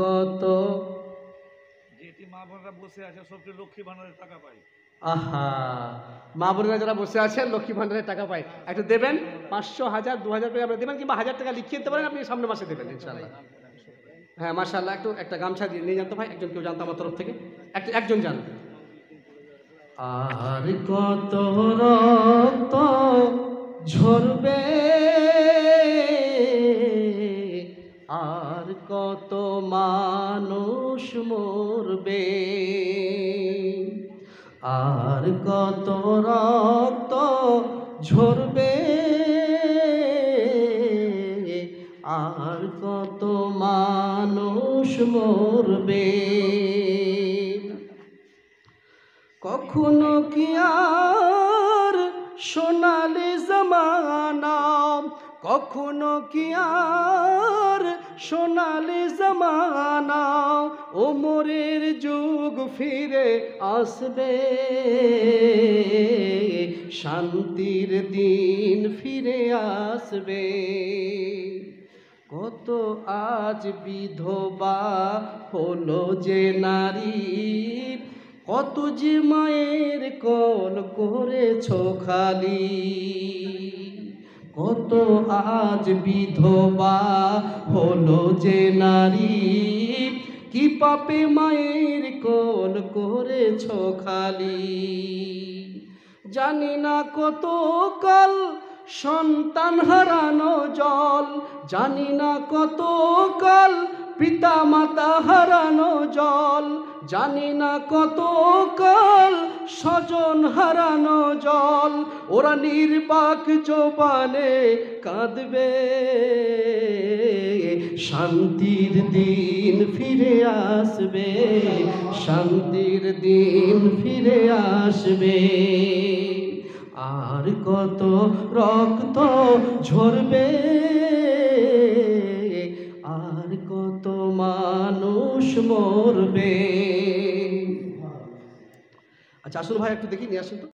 কত যেটি মা বোনরা বসে আছে সবটি লক্ষ্মী ভান্ডারের টাকা পায়। আহা, মা বোনেরা যারা বসে আছেন লক্ষ্মী ভান্ডারের টাকা পায়, একটু দেবেন 500, 1000, 2000 করে আপনারা দেবেন, কিংবা 1000 টাকা লিখিয়ে দিতে পারেন, আপনি সামনের মাসে দেবেন ইনশাআল্লাহ। হ্যাঁ মাশাআল্লাহ, একটা গামছা দিয়ে নিয়ে জানতো ভাই, একজন কেউ জানতো আমার তরফ থেকে, একজন জান। আর কত রক্ত ঝরবে, আর কত মানুষ মরবে, আর কত রক্ত ঝরবে, আর কত মানুষ মরবে। কখনো কি আর সোনালি জমানা, কখনো কি আর সোনালি জমানা, ওমরের যুগ ফিরে আসবে, শান্তির দিন ফিরে আসবে। কত আজ বিধবা হলো যে নারী, কত যে মায়ের কোল করেছো খালি, কত আজ বিধবা হলো যে নারী, কি পাপে মায়ের কোল করেছো খালি। জানি না কত কাল সন্তান হারানো জল, জানি না কত কাল পিতা মাতা হারানো জল, জানি না কত কাল স্বজন হারানো জল, ওরা নির্বাক জবানে কাঁদবে, শান্তির দিন ফিরে আসবে, শান্তির দিন ফিরে আসবে। আর কত রক্ত ঝরবে, আর কত মানুষ মরবে। আচ্ছা আসুন ভাই, একটু দেখি নিয়ে আসুন তো।